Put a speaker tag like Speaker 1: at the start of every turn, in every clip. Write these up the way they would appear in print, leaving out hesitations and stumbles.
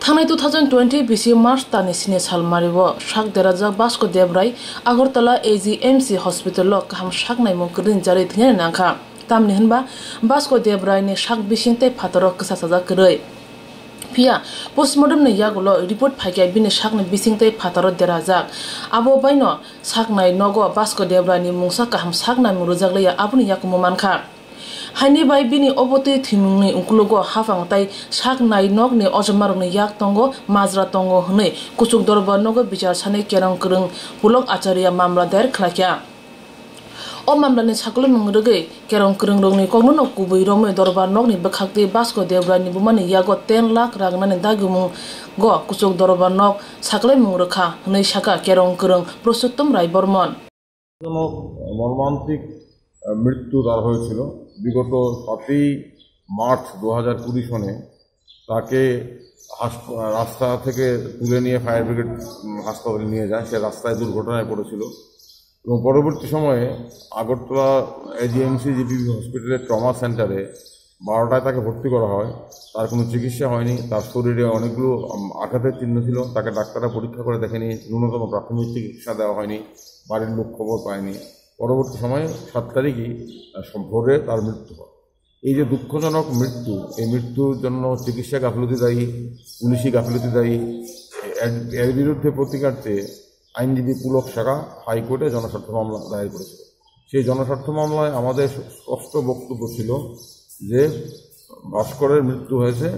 Speaker 1: थांनाय 2020 बिसि मार्च तानि सिने सालमारिबो शाक देराजा बास्को देब्राय आगरतला AGMC हॉस्पिटल कहम शाक नायमु कदिन जारि थिने नाखा तामनि हनबा बास्को देब्राय ने शाक बिसिंते फातरो कसा सजा करै फिया पोस्टमार्टम ने यागुलो रिपोर्ट फाइके बिने शाक ने बिसिंते फातरो देराजा आबो बायनो शाक नाय नगो बास्को देब्राय नि मुंसा कहम शाक नायमु रुजागलैया आबुनि याकुमु मानखा हाइनि बाय बिनि अबते थिमुंनि उकुलगो हाफां ताइ शाक नाय नगनि अजमारनि याक तंगो माजरा तंगो हनै कुचुक दरबार नगो बिचार सानै केरं करं पुलक आचार्य मामला दायर खलाख्या ओ मामलानि साकले मंगरगै केरं करं रंनि कगनो कुबै रमै दरबार नगनि बखाक्ति बास्को देब्रानि बुमानि यागो 10 लाख रागनानि दागुमु गो कुचुक दरबार नग साकले मंगरखा हनै साका केरं करं पुरुषोत्तम राय बर्मन
Speaker 2: मर्मान्तिक मृत्यु তার হয়েছিল বিগত 7 মার্চ 2020 সনে তাকে রাস্তা থেকে তুলে নিয়ে ফায়ার ব্রিগেড হাসপাতালে নিয়ে যায় সে রাস্তায় দুর্ঘটনায় পড়েছিল এবং পরবর্তী সময়ে আগরতলা AGMC হসপিটালের ট্রমা সেন্টারে 12টায় তাকে ভর্তি করা হয় তার কোনো চিকিৎসা হয়নি তার শরীরে অনেকগুলো আঘাতের চিহ্ন ছিল তাকে ডাক্তাররা পরীক্ষা করে দেখেনি ন্যূনতম প্রাথমিক চিকিৎসা দেওয়া হয়নি বাড়ির লোক খবর পায়নি পরবর্তী সময়ে 7 তারিখই ভোরে তার মৃত্যু হয় এই যে দুঃখজনক মৃত্যু এই মৃত্যুর জন্য চিকিৎসা গাফিলতি দায়ী পুলিশি গাফিলতি দায়ী এর বিরুদ্ধে প্রতিকারার্থে আইনজীবী পুলক শাখা হাইকোর্টে জনস্বার্থ মামলা দায়ের করেছিল সেই জনস্বার্থ মামলায় আমাদের স্পষ্ট বক্তব্য ছিল যে ভাস্করের মৃত্যু হয়েছে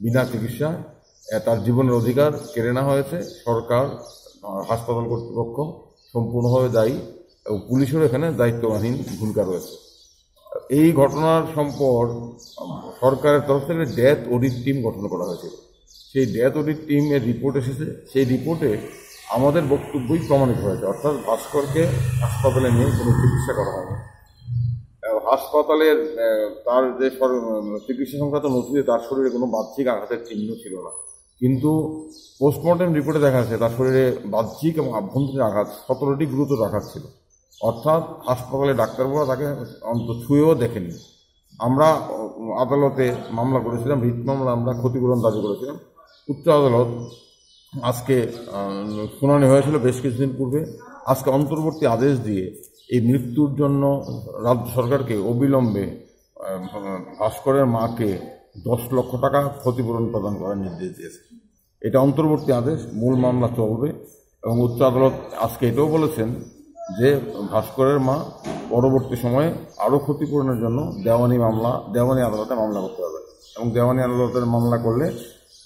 Speaker 2: বিনা চিকিৎসায় তার জীবনের অধিকার কেড়ে নেওয়া হয়েছে সরকার হাসপাতাল কর্তৃপক্ষ সম্পূর্ণভাবে দায়ী এবং পুলিশের এখানে দায়িত্ববাহীন ভূমিকা রয়েছে এই ঘটনার সম্পর সরকারের তরফ থেকে ডেথ অডিট টিম গঠন করা হয়েছিল সেই ডেথ অডিট টিমের রিপোর্ট এসেছে সেই রিপোর্টে আমাদের বক্তব্যই প্রমাণিত হয়েছে অর্থাৎ ভাস্করকে হাসপাতালে নিয়ে কোনো চিকিৎসা করা হয়নি হাসপাতালের তার যে চিকিৎসা সংক্রান্ত নথিতে তার শরীরে কোনো বাহ্যিক আঘাতের চিহ্ন ছিল না কিন্তু পোস্টমর্টেম রিপোর্টে দেখা যাচ্ছে তার শরীরে বাহ্যিক এবং আভ্যন্তরীণ আঘাত 17টি গুরুতর আঘাত ছিল অর্থাৎ হাসপাতালে ডাক্তারবাবুরা তাকে অন্তত ছুঁয়েও দেখেনি আমরা আদালতে মামলা করেছিলাম রিট মামলা আমরা ক্ষতিপূরণ দাবি করেছিলাম উচ্চ আদালত আজকে শুনানি হয়েছিল বেশ কিছুদিন পূর্বে আজকে অন্তর্বর্তী আদেশ দিয়ে এই মৃত্যুর জন্য রাজ্য সরকারকে অবিলম্বে ভাস্করের মাকে 10 লক্ষ টাকা ক্ষতিপূরণ প্রদান করার নির্দেশ দিয়েছে এটা অন্তর্বর্তী আদেশ মূল মামলা চলবে এবং উচ্চ আদালত আজকে এটাও বলেছেন যে ভাস্করের মা পরবর্তী সময়ে আরও ক্ষতিপূরণের জন্য দেওয়ানি আদালতে মামলা করতে হবে এবং দেওয়ানি আদালতের মামলা করলে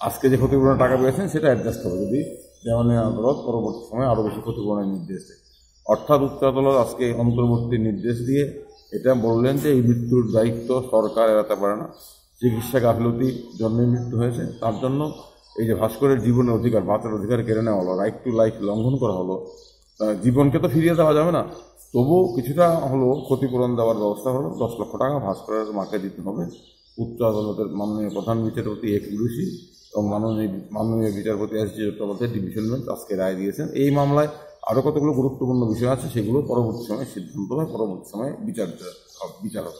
Speaker 2: আজকে যে ক্ষতিপূরণের টাকা পেয়েছেন সেটা অ্যাডজাস্ট হবে যদি দেওয়ানি আদালত পরবর্তী সময়ে আরও বেশি ক্ষতিপূরণের নির্দেশ দেয় অর্থাৎ উচ্চ আদালত আজকে অন্তর্বর্তী নির্দেশ দিয়ে এটা বললেন যে এই মৃত্যুর দায়িত্ব সরকার এড়াতে পারে না চিকিৎসা গাফিলতির জন্যই মৃত্যু হয়েছে তার জন্য এই যে ভাস্করের জীবনের অধিকার বাঁচার অধিকার কেড়ে নেওয়া হলো রাইট টু লাইফ লঙ্ঘন করা হলো জীবনকে তো ফিরিয়ে দেওয়া যাবে না তবুও কিছুটা হলো ক্ষতিপূরণ দেওয়ার ব্যবস্থা হলো 10 লক্ষ টাকা ভাস্করের মাকে দিতে হবে উচ্চ আদালতের মাননীয় প্রধান বিচারপতি একুলুসি এবং মাননীয় বিচারপতি SG চট্টোপাধ্যায় ডিভিশন বেঞ্চ আজকে রায় দিয়েছেন এই মামলায় আরও কতগুলো গুরুত্বপূর্ণ বিষয় আছে সেগুলো পরবর্তী সময়ে সিদ্ধান্ত হয় পরবর্তী সময়ে বিচার হবে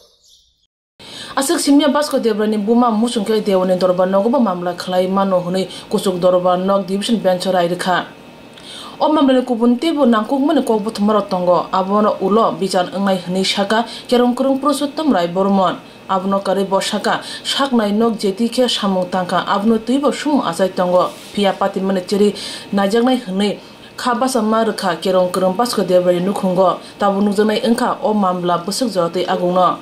Speaker 1: asik simya basko debrani buma musungke dewani dorban nogoba mamla khlai mano hunai kusuk dorban nok division bench rai rekha o mamla kubun tebo nangkuk mane kok butmaro tongo abono ulo bijan angai hni shaka kerong kurung purushottam rai bormon abno kare boshaka shaknai nok jetike samung tangka abno tuibo sumu asai tongo pia pati mane cheri najangnai hni khabasa markha kerong kurung basko debrani nukhungo tabu nukjanai engkha o mamla busuk jorate agungno